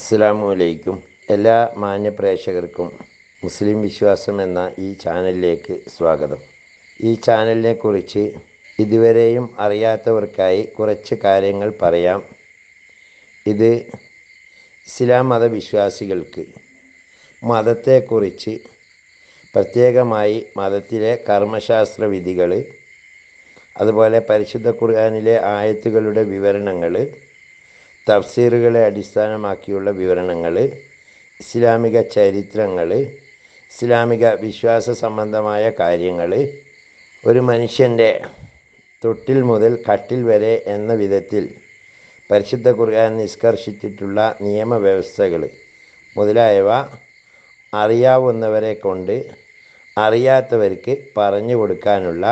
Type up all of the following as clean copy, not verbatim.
അസ്സലാമു അലൈക്കും. എല്ലാ മാന്യ പ്രേക്ഷകർക്കും മുസ്ലിം വിശ്വാസം എന്ന ഈ ചാനലിലേക്ക് സ്വാഗതം. ഈ ചാനലിനെ കുറിച്ച് ഇതുവരെയും അറിയാത്തവർക്കായി കുറച്ച് കാര്യങ്ങൾ പറയാം. ഇത് ഇസ്ലാം മതവിശ്വാസികൾക്ക് മതത്തെക്കുറിച്ച് പ്രത്യേകമായി മതത്തിലെ കർമ്മശാസ്ത്ര വിധികൾ, അതുപോലെ പരിശുദ്ധ ഖുർആനിലെ ആയത്തുകളുടെ വിവരണങ്ങൾ, തഫ്സീറുകളെ അടിസ്ഥാനമാക്കിയുള്ള വിവരണങ്ങൾ, ഇസ്ലാമിക ചരിത്രങ്ങൾ, ഇസ്ലാമിക വിശ്വാസ സംബന്ധമായ കാര്യങ്ങൾ, ഒരു മനുഷ്യൻ്റെ തൊട്ടിൽ മുതൽ കട്ടിൽ വരെ എന്ന വിധത്തിൽ പരിശുദ്ധ ഖുർആൻ നിഷ്കർഷിച്ചിട്ടുള്ള നിയമവ്യവസ്ഥകൾ മുതലായവ അറിയാവുന്നവരെ കൊണ്ട് അറിയാത്തവർക്ക് പറഞ്ഞു കൊടുക്കാനുള്ള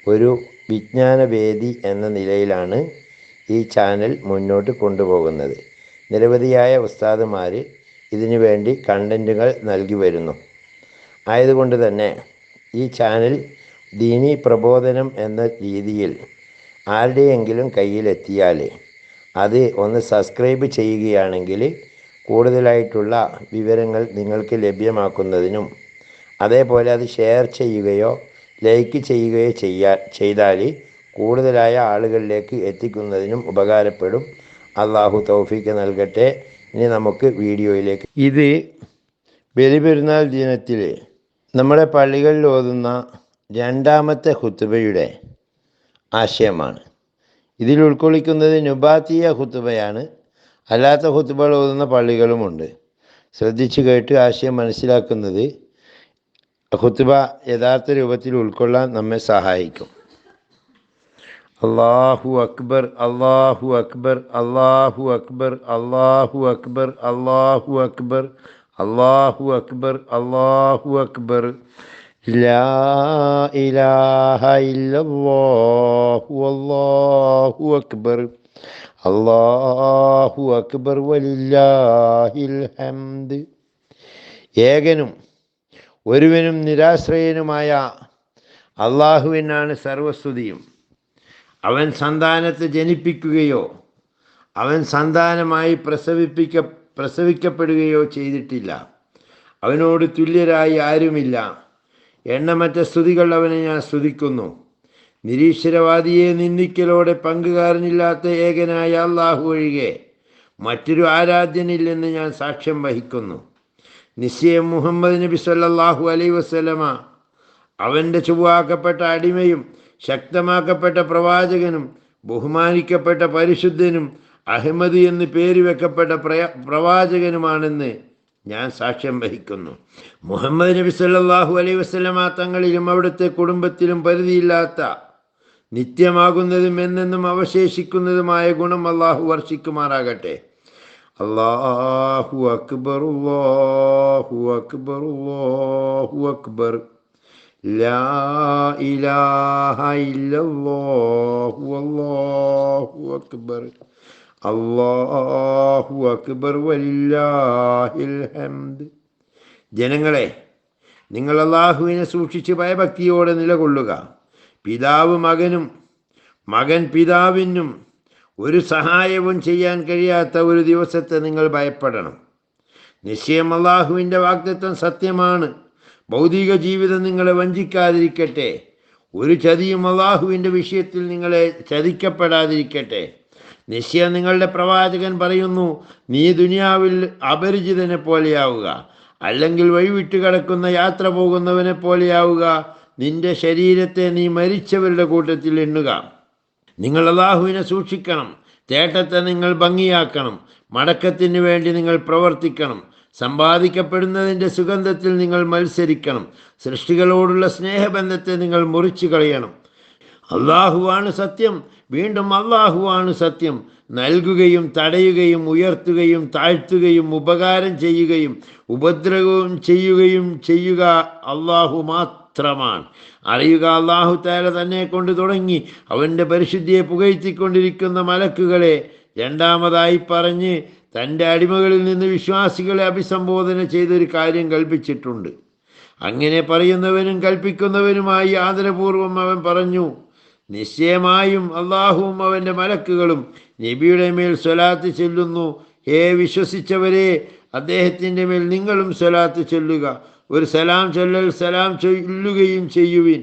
ഒരു വിജ്ഞാനവേദി എന്ന നിലയിലാണ് ഈ ചാനൽ മുന്നോട്ട് കൊണ്ടുപോകുന്നത്. നിരവധിയായ ഉസ്താദുമാർ ഇതിനു വേണ്ടി കണ്ടൻറ്റുകൾ നൽകി വരുന്നു. ആയതുകൊണ്ട് തന്നെ ഈ ചാനൽ ദീനി പ്രബോധനം എന്ന രീതിയിൽ ആരുടെയെങ്കിലും കയ്യിലെത്തിയാൽ അത് ഒന്ന് സബ്സ്ക്രൈബ് ചെയ്യുകയാണെങ്കിൽ കൂടുതലായിട്ടുള്ള വിവരങ്ങൾ നിങ്ങൾക്ക് ലഭ്യമാക്കുന്നതിനും, അതേപോലെ അത് ഷെയർ ചെയ്യുകയോ ലൈക്ക് ചെയ്യുകയോ ചെയ്താൽ കൂടുതലായ ആളുകളിലേക്ക് എത്തിക്കുന്നതിനും ഉപകാരപ്പെടും. അള്ളാഹു തൗഫീക്ക് നൽകട്ടെ. ഇനി നമുക്ക് വീഡിയോയിലേക്ക്. ഇത് ബലിപെരുന്നാൾ ദിനത്തിൽ നമ്മുടെ പള്ളികളിൽ ഓതുന്ന രണ്ടാമത്തെ ഖുതുബയുടെ ആശയമാണ്. ഇതിൽ ഉൾക്കൊള്ളിക്കുന്നത് നുബാത്തിയ ഖുതുബയാണ്. അല്ലാത്ത ഖുതുബകൾ ഓതുന്ന പള്ളികളുമുണ്ട്. ശ്രദ്ധിച്ചു കേട്ട് ആശയം മനസ്സിലാക്കുന്നത് ഖുതുബ യഥാർത്ഥ രൂപത്തിൽ ഉൾക്കൊള്ളാൻ നമ്മെ സഹായിക്കും. അല്ലാഹു അക്ബർ, അല്ലാഹു അക്ബർ, അല്ലാഹു അക്ബർ, അല്ലാഹു അക്ബർ, അല്ലാഹു അക്ബർ, അല്ലാഹു അക്ബർ, അല്ലാഹു അക്ബർ, ലാ ഇലാഹ ഇല്ലല്ലാഹു അല്ലാഹു അക്ബർ, അല്ലാഹു അക്ബർ വലില്ലാഹിൽ ഹംദ്. ഏകനും ഒരുവനും നിരാശ്രയനുമായ അള്ളാഹുവിനാണ് സർവസ്തുതിയും. അവൻ സന്താനത്തെ ജനിപ്പിക്കുകയോ അവൻ സന്താനമായി പ്രസവിക്കപ്പെടുകയോ ചെയ്തിട്ടില്ല. അവനോട് തുല്യരായി ആരുമില്ല. എണ്ണമറ്റ സ്തുതികൾ അവനെ ഞാൻ സ്തുതിക്കുന്നു. നിരീശ്വരവാദിയെ നിന്ദിക്കലോടെ പങ്കുകാരനില്ലാത്ത ഏകനായ അള്ളാഹു ഒഴികെ മറ്റൊരു ആരാധ്യനില്ലെന്ന് ഞാൻ സാക്ഷ്യം വഹിക്കുന്നു. നിശ്ചയം മുഹമ്മദ് നബി സല്ലല്ലാഹു അലൈഹി വസല്ലമ അവൻ്റെ ചുവവാക്കപ്പെട്ട അടിമയും ശക്തമാക്കപ്പെട്ട പ്രവാചകനും ബഹുമാനിക്കപ്പെട്ട പരിശുദ്ധനും അഹ്മദ് എന്ന് പേര് വെക്കപ്പെട്ട പ്രവാചകനുമാണെന്ന് ഞാൻ സാക്ഷ്യം വഹിക്കുന്നു. മുഹമ്മദ് നബി സല്ലല്ലാഹു അലൈഹി വസല്ലമ തങ്ങളിലും അവിടുത്തെ കുടുംബത്തിലും പരിധിയില്ലാത്ത നിത്യമാകുന്നതും എന്നെന്നും അവശേഷിക്കുന്നതുമായ ഗുണം അള്ളാഹു വർഷിക്കുമാറാകട്ടെ. അല്ലാഹു അക്ബർ, അല്ലാഹു അക്ബർ, അല്ലാഹു അക്ബർ, ലാ ഇലാഹ ഇല്ലല്ലാഹു അല്ലാഹു അക്ബർ, അല്ലാഹു അക്ബർ വലില്ലാഹിൽ ഹംദ്. ജനങ്ങളെ, നിങ്ങൾ അല്ലാഹുവിനെ സൂക്ഷിച്ച് ഭയഭക്തിയോടെ നിലകൊള്ളുക. പിതാവ് മകനും മകൻ പിതാവിനും ഒരു സഹായവും ചെയ്യാൻ കഴിയാത്ത ഒരു ദിവസത്തെ നിങ്ങൾ ഭയപ്പെടണം. നിശ്ചയം അല്ലാഹുവിൻ്റെ വാഗ്ദത്തം സത്യമാണ്. ഭൗതിക ജീവിതം നിങ്ങളെ വഞ്ചിക്കാതിരിക്കട്ടെ. ഒരു ചതിയും അല്ലാഹുവിൻ്റെ വിഷയത്തിൽ നിങ്ങളെ ചതിക്കപ്പെടാതിരിക്കട്ടെ. നിശ്ചയം നിങ്ങളുടെ പ്രവാചകൻ പറയുന്നു, നീ ദുനിയാവിൽ അപരിചിതനെ പോലെയാവുക, അല്ലെങ്കിൽ വഴിവിട്ട് കിടക്കുന്ന യാത്ര പോകുന്നവനെ പോലെയാവുക. നിന്റെ ശരീരത്തെ നീ മരിച്ചവരുടെ കൂട്ടത്തിൽ എണ്ണുക. നിങ്ങൾ അല്ലാഹുവിനെ സൂക്ഷിക്കണം. തേട്ടത്തെ നിങ്ങൾ ഭംഗിയാക്കണം. മടക്കത്തിന് വേണ്ടി നിങ്ങൾ പ്രവർത്തിക്കണം. സമ്പാദിക്കപ്പെടുന്നതിൻ്റെ സുഗന്ധത്തിൽ നിങ്ങൾ മത്സരിക്കണം. സൃഷ്ടികളോടുള്ള സ്നേഹബന്ധത്തെ നിങ്ങൾ മുറിച്ചു കളയണം. അല്ലാഹുവാണ് സത്യം. വീണ്ടും അല്ലാഹുവാണ് സത്യം. നൽകുകയും തടയുകയും ഉയർത്തുകയും താഴ്ത്തുകയും ഉപകാരം ചെയ്യുകയും ഉപദ്രവവും ചെയ്യുക അല്ലാഹു മാത്രമാണ്. അറിയുക, അല്ലാഹു തആല തന്നെ കൊണ്ട് തുടങ്ങി അവൻ്റെ പരിശുദ്ധിയെ പുകഴ്ത്തിക്കൊണ്ടിരിക്കുന്ന മലക്കുകളെ രണ്ടാമതായി പറഞ്ഞ് തൻ്റെ അടിമകളിൽ നിന്ന് വിശ്വാസികളെ അഭിസംബോധന ചെയ്തൊരു കാര്യം കൽപ്പിച്ചിട്ടുണ്ട്. അങ്ങനെ പറയുന്നവനും കൽപ്പിക്കുന്നവനുമായി ആദരപൂർവം അവൻ പറഞ്ഞു, നിശ്ചയമായും അള്ളാഹുവും അവൻ്റെ മലക്കുകളും നബിയുടെ മേൽ സ്വലാത്ത് ചൊല്ലുന്നു ഹേ വിശ്വസിച്ചവരെ, അദ്ദേഹത്തിൻ്റെ മേൽ നിങ്ങളും സ്വലാത്ത് ചൊല്ലുക. ഒരു സലാം ചൊല്ലൽ സലാം ചൊല്ലുകയും ചെയ്യുവിൻ.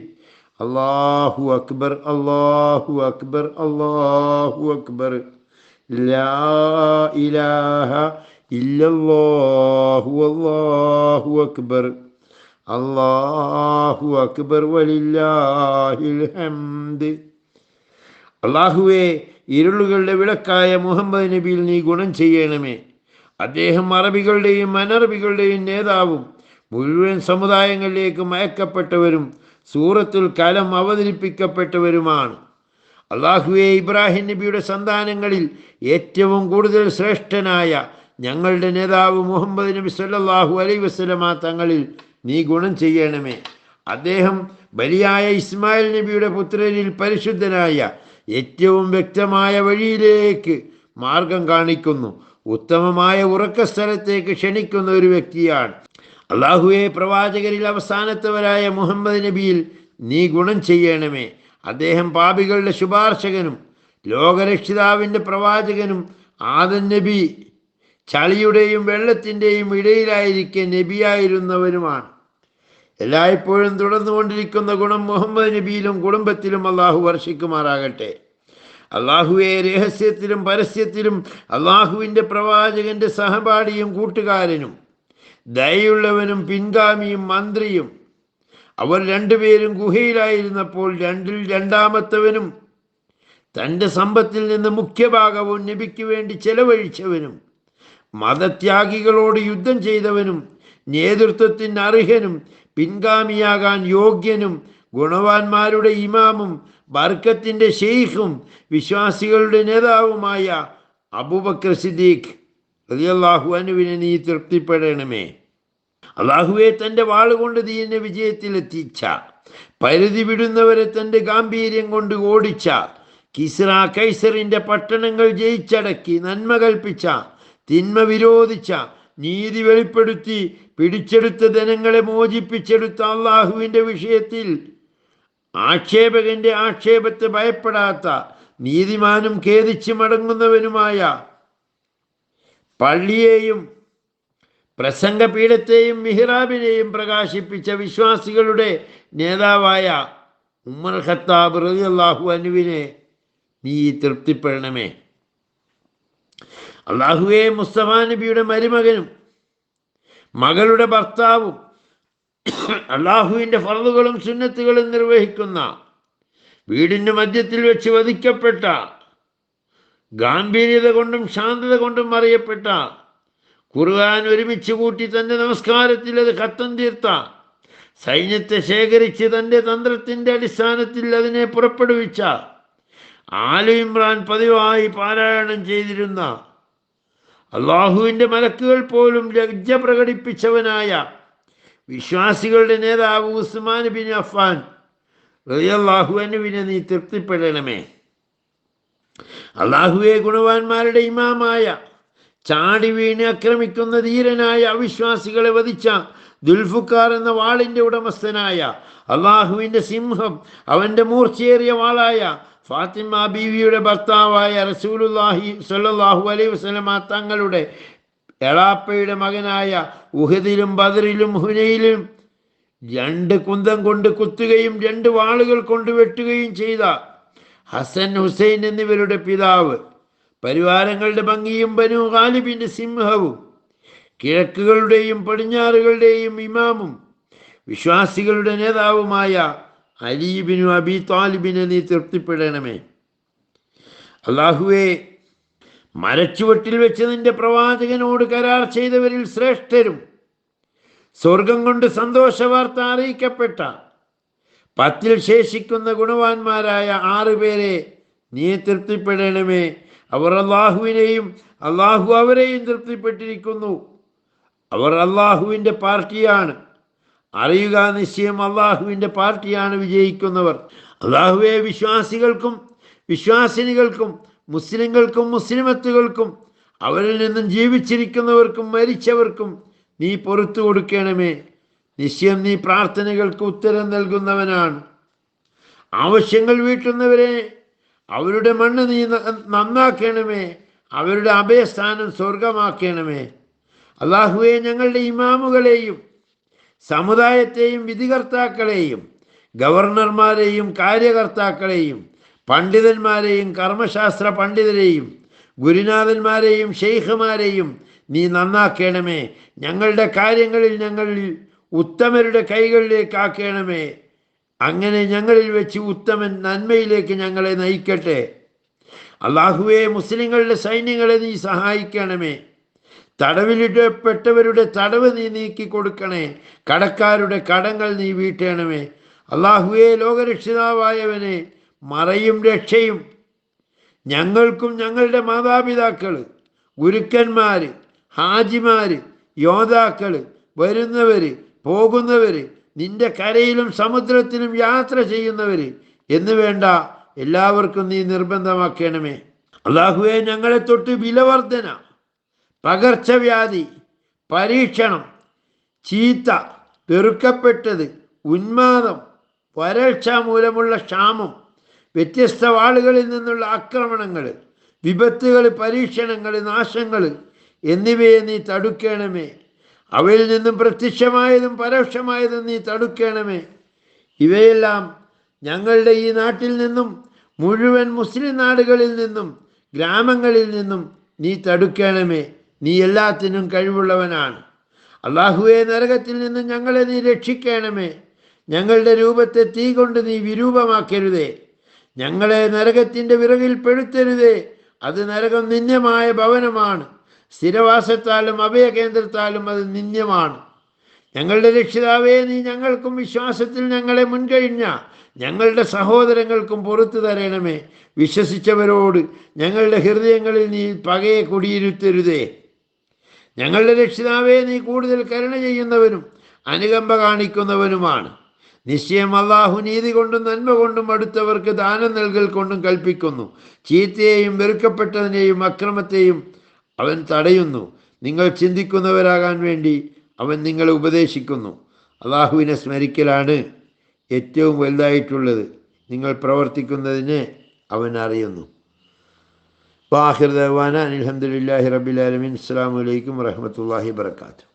അല്ലാഹു അക്ബർ, അല്ലാഹു അക്ബർ, അല്ലാഹു അക്ബർ. ലാ ഇലാഹ ഇല്ലല്ലാഹു അല്ലാഹു അക്ബർ, അല്ലാഹു അക്ബർ വലില്ലാഹിൽ ഹംദ്. അള്ളാഹുവേ, ഇരുളുകളുടെ വിളക്കായ മുഹമ്മദ് നബിയിൽ നീ ഗുണം ചെയ്യണമേ. അദ്ദേഹം അറബികളുടെയും അനറബികളുടെയും നേതാവും മുഴുവൻ സമുദായങ്ങളിലേക്കും അയക്കപ്പെട്ടവരും സൂറത്തുൽ കലം അവതരിപ്പിക്കപ്പെട്ടവരുമാണ്. അള്ളാഹുവെ, ഇബ്രാഹിം നബിയുടെ സന്താനങ്ങളിൽ ഏറ്റവും കൂടുതൽ ശ്രേഷ്ഠനായ ഞങ്ങളുടെ നേതാവ് മുഹമ്മദ് നബി സല്ലല്ലാഹു അലൈഹി വസല്ലമ തങ്ങളിൽ നീ ഗുണം ചെയ്യണമേ. അദ്ദേഹം ബലിയായ ഇസ്മായിൽ നബിയുടെ പുത്രരിൽ പരിശുദ്ധനായ ഏറ്റവും വ്യക്തമായ വഴിയിലേക്ക് മാർഗം കാണിക്കുന്നു, ഉത്തമമായ ഉറക്ക സ്ഥലത്തേക്ക് ക്ഷണിക്കുന്ന ഒരു വ്യക്തിയാണ്. അള്ളാഹുവെ, പ്രവാചകരിൽ അവസാനത്തവരായ മുഹമ്മദ് നബിയിൽ നീ ഗുണം ചെയ്യണമേ. അദ്ദേഹം പാപികളുടെ ശുപാർശകനും ലോകരക്ഷിതാവിൻ്റെ പ്രവാചകനും ആദം നബി ചളിയുടെയും വെള്ളത്തിൻ്റെയും ഇടയിലായിരിക്കെ നബിയായിരുന്നവരുമാണ്. എല്ലായ്പ്പോഴും തുടർന്നുകൊണ്ടിരിക്കുന്ന ഗുണം മുഹമ്മദ് നബിയിലും കുടുംബത്തിലും അള്ളാഹു വർഷിക്കുമാറാകട്ടെ. അള്ളാഹുവെ, രഹസ്യത്തിലും പരസ്യത്തിലും അള്ളാഹുവിൻ്റെ പ്രവാചകന്റെ സഹപാഠിയും കൂട്ടുകാരനും ദയുള്ളവനും പിൻഗാമിയും മന്ത്രിയും അവർ രണ്ടുപേരും ഗുഹയിലായിരുന്നപ്പോൾ രണ്ടിൽ രണ്ടാമത്തവനും തൻ്റെ സമ്പത്തിൽ നിന്ന് മുഖ്യഭാഗവും നബിക്ക് വേണ്ടി ചെലവഴിച്ചവനും മതത്യാഗികളോട് യുദ്ധം ചെയ്തവനും നേതൃത്വത്തിന് അർഹനും പിൻഗാമിയാകാൻ യോഗ്യനും ഗുണവാന്മാരുടെ ഇമാമും ബർക്കത്തിൻ്റെ ഷെയ്ഖും വിശ്വാസികളുടെ നേതാവുമായ അബൂബക്കർ സിദ്ദീഖ് റളിയല്ലാഹു അൻഹുവിനെ നീ തൃപ്തിപ്പെടണമേ. അള്ളാഹുവെ, തൻ്റെ വാളുകൊണ്ട് ദീനിനെ വിജയത്തിലെത്തിച്ച, പരിധി വിടുന്നവരെ തൻ്റെ ഗാംഭീര്യം കൊണ്ട് ഓടിച്ച, കിസ്ര കൈസറിൻ്റെ പട്ടണങ്ങൾ ജയിച്ചടക്കി നന്മ കൽപ്പിച്ച, തിന്മ വിരോധിച്ച, നീതി വെളിപ്പെടുത്തി പിടിച്ചെടുത്ത ധനങ്ങളെ മോചിപ്പിച്ചെടുത്ത അള്ളാഹുവിൻ്റെ വിഷയത്തിൽ ആക്ഷേപകന്റെ ആക്ഷേപത്തെ ഭയപ്പെടാത്ത, നീതിമാനും ഖേദിച്ച് മടങ്ങുന്നവനുമായ, പള്ളിയെയും പ്രസംഗപീഠത്തെയും മിഹ്റാബിനെയും പ്രകാശിപ്പിച്ച വിശ്വാസികളുടെ നേതാവായ ഉമർ ഖത്താബ് റളിയല്ലാഹു അൻഹുവിനെ നീ തൃപ്തിപ്പെടണമേ. അള്ളാഹുവെ, മുസ്തഫ നബിയുടെ മരുമകനും മകളുടെ ഭർത്താവും അള്ളാഹുവിൻ്റെ ഫർളുകളും സുന്നത്തുകളും നിർവഹിക്കുന്ന, വീടിൻ്റെ മധ്യത്തിൽ വെച്ച് വധിക്കപ്പെട്ട, ഗാംഭീര്യത കൊണ്ടും ശാന്തത കൊണ്ടും അറിയപ്പെട്ട, ഖുർആൻ ഒരുമിച്ച് കൂട്ടി തൻ്റെ നമസ്കാരത്തിൽ അത് ഖത്തം തീർത്ത, സൈന്യത്തെ ശേഖരിച്ച് തൻ്റെ തന്ത്രത്തിൻ്റെ അടിസ്ഥാനത്തിൽ അതിനെ പുറപ്പെടുവിച്ച, ആലു ഇമ്രാൻ പതിവായി പാരായണം ചെയ്തിരുന്ന, അള്ളാഹുവിൻ്റെ മലക്കുകൾ പോലും ലജ്ജ പ്രകടിപ്പിച്ചവനായ വിശ്വാസികളുടെ നേതാവ് ഉസ്മാൻ ബിൻ അഫ്ഫാൻ റളിയല്ലാഹു അൻഹുവിനെ നീ തൃപ്തിപ്പെടണമേ. അള്ളാഹുവെ, ഗുണവാന്മാരുടെ ഇമാമായ, ചാടി വീണ് ആക്രമിക്കുന്ന ധീരനായ അവിശ്വാസികളെ വധിച്ച ദുൽഫുക്കാർ എന്ന വാളിൻ്റെ ഉടമസ്ഥനായ, അള്ളാഹുവിൻ്റെ സിംഹം അവൻ്റെ മൂർച്ചയേറിയ വാളായ ഫാത്തിമ ബീവിയുടെ ഭർത്താവായ റസൂലുള്ളാഹി സ്വല്ലല്ലാഹു അലൈഹി വസല്ലമ തങ്ങളുടെ എളാപ്പയുടെ മകനായ ഉഹദിലും ബദറിലും ഹുനൈനിലും 2 കുന്തം കൊണ്ട് കുത്തുകയും 2 വാളുകൾ കൊണ്ട് വെട്ടുകയും ചെയ്ത ഹസൻ ഹുസൈൻ എന്നിവരുടെ പിതാവ്, പരിവാരങ്ങളുടെ ഭംഗിയും ബനു ഗാലിബിൻ്റെ സിംഹവും കിഴക്കുകളുടെയും പടിഞ്ഞാറുകളുടെയും ഇമാമും വിശ്വാസികളുടെ നേതാവുമായ അലി ബിൻ അബി താലിബിനെ നീ തൃപ്തിപ്പെടണമേ. അള്ളാഹുവെ, മരച്ചുവട്ടിൽ വെച്ച് നിന്റെ പ്രവാചകനോട് കരാർ ചെയ്തവരിൽ ശ്രേഷ്ഠരും സ്വർഗം കൊണ്ട് സന്തോഷ വാർത്ത അറിയിക്കപ്പെട്ട 10 ശേഷിക്കുന്ന ഗുണവാന്മാരായ 6 പേരെ നീ തൃപ്തിപ്പെടണമേ. അവർ അള്ളാഹുവിനെയും അള്ളാഹു അവരെയും തൃപ്തിപ്പെട്ടിരിക്കുന്നു. അവർ അള്ളാഹുവിൻ്റെ പാർട്ടിയാണ്. അറിയുക, നിശ്ചയം അള്ളാഹുവിൻ്റെ പാർട്ടിയാണ് വിജയിക്കുന്നവർ. അള്ളാഹുവെ, വിശ്വാസികൾക്കും വിശ്വാസിനികൾക്കും മുസ്ലിങ്ങൾക്കും മുസ്ലിമത്തുകൾക്കും അവരിൽ നിന്നും ജീവിച്ചിരിക്കുന്നവർക്കും മരിച്ചവർക്കും നീ പൊറത്തു കൊടുക്കണമേ. നിശ്ചയം നീ പ്രാർത്ഥനകൾക്ക് ഉത്തരം നൽകുന്നവനാണ്. ആവശ്യങ്ങൾ വീട്ടുന്നവരെ അവരുടെ മണ്ണ് നീ നന്നാക്കണമേ. അവരുടെ അഭയസ്ഥാനം സ്വർഗമാക്കണമേ. അള്ളാഹുവെ, ഞങ്ങളുടെ ഇമാമുകളെയും സമുദായത്തെയും വിധികർത്താക്കളെയും ഗവർണർമാരെയും കാര്യകർത്താക്കളെയും പണ്ഡിതന്മാരെയും കർമ്മശാസ്ത്ര പണ്ഡിതരെയും ഗുരുനാഥന്മാരെയും ഷെയ്ഖുമാരെയും നീ നന്നാക്കണമേ. ഞങ്ങളുടെ കാര്യങ്ങളിൽ ഞങ്ങളിൽ ഉത്തമരുടെ കൈകളിലേക്ക് ആക്കണമേ. അങ്ങനെ ഞങ്ങളിൽ വെച്ച് ഉത്തമൻ നന്മയിലേക്ക് ഞങ്ങളെ നയിക്കട്ടെ. അള്ളാഹുവെ, മുസ്ലിങ്ങളുടെ സൈന്യങ്ങളെ നീ സഹായിക്കണമേ. തടവിലിടപ്പെട്ടവരുടെ തടവ് നീ നീക്കി കൊടുക്കണേ. കടക്കാരുടെ കടങ്ങൾ നീ വീട്ടണമേ. അള്ളാഹുവെ, ലോകരക്ഷിതാവായവനെ, മറയും രക്ഷയും ഞങ്ങൾക്കും ഞങ്ങളുടെ മാതാപിതാക്കൾ, ഗുരുക്കന്മാർ, ഹാജിമാർ, യോദ്ധാക്കൾ, വരുന്നവർ പോകുന്നവർ, നിന്റെ കരയിലും സമുദ്രത്തിലും യാത്ര ചെയ്യുന്നവർ എന്ന് വേണ്ട എല്ലാവർക്കും നീ നിർബന്ധമാക്കണമേ. അള്ളാഹുവെ, ഞങ്ങളെ തൊട്ട് വിലവർധന, പകർച്ചവ്യാധി, പരീക്ഷണം, ചീത്ത, വെറുക്കപ്പെട്ടത്, ഉന്മാദം, വരൾച്ച മൂലമുള്ള ക്ഷാമം, വ്യത്യസ്ത ആളുകളിൽ നിന്നുള്ള ആക്രമണങ്ങൾ, വിപത്തുകൾ, പരീക്ഷണങ്ങൾ, നാശങ്ങൾ എന്നിവയെ നീ തടുക്കണമേ. അവയിൽ നിന്നും പ്രത്യക്ഷമായതും പരോക്ഷമായതും നീ തടുക്കണമേ. ഇവയെല്ലാം ഞങ്ങളുടെ ഈ നാട്ടിൽ നിന്നും മുഴുവൻ മുസ്ലിം നാടുകളിൽ നിന്നും ഗ്രാമങ്ങളിൽ നിന്നും നീ തടുക്കണമേ. നീ എല്ലാത്തിനും കഴിവുള്ളവനാണ്. അള്ളാഹുവെ, നരകത്തിൽ നിന്നും ഞങ്ങളെ നീ രക്ഷിക്കണമേ. ഞങ്ങളുടെ രൂപത്തെ തീ കൊണ്ട് നീ വിരൂപമാക്കരുതേ. ഞങ്ങളെ നരകത്തിൻ്റെ വിറകിൽ പെടുത്തരുതേ. അത് നരകം നിന്ദ്യമായ ഭവനമാണ്. സ്ഥിരവാസത്താലും അഭയകേന്ദ്രത്താലും അത് നിന്ദ്യമാണ്. ഞങ്ങളുടെ രക്ഷിതാവേ, നീ ഞങ്ങൾക്കും വിശ്വാസത്തിൽ ഞങ്ങളെ മുൻകഴിഞ്ഞ ഞങ്ങളുടെ സഹോദരങ്ങൾക്കും പുറത്തു തരണമേ. വിശ്വസിച്ചവരോട് ഞങ്ങളുടെ ഹൃദയങ്ങളിൽ നീ പകയെ കുടിയിരുത്തരുതേ. ഞങ്ങളുടെ രക്ഷിതാവേ, നീ കൂടുതൽ കരുണ ചെയ്യുന്നവനും അനുകമ്പ കാണിക്കുന്നവനുമാണ്. നിശ്ചയം അള്ളാഹു നീതി കൊണ്ടും നന്മ കൊണ്ടും അടുത്തവർക്ക് ദാനം നൽകൽ കൊണ്ടും കൽപ്പിക്കുന്നു. ചീത്തയെയും വെറുക്കപ്പെട്ടതിനെയും അക്രമത്തെയും അവൻ തടയുന്നു. നിങ്ങൾ ചിന്തിക്കുന്നവരാകാൻ വേണ്ടി അവൻ നിങ്ങളെ ഉപദേശിക്കുന്നു. അള്ളാഹുവിനെ സ്മരിക്കലാണ് ഏറ്റവും വലുതായിട്ടുള്ളത്. നിങ്ങൾ പ്രവർത്തിക്കുന്നതിനെ അവൻ അറിയുന്നു. വാഹിർ ദഅ്വാനാ അൽഹംദുലില്ലാഹി റബ്ബിൽ ആലമീൻ. അസ്സലാമു അലൈക്കും വറഹ്മത്തുള്ളാഹി വബറകാതുഹു.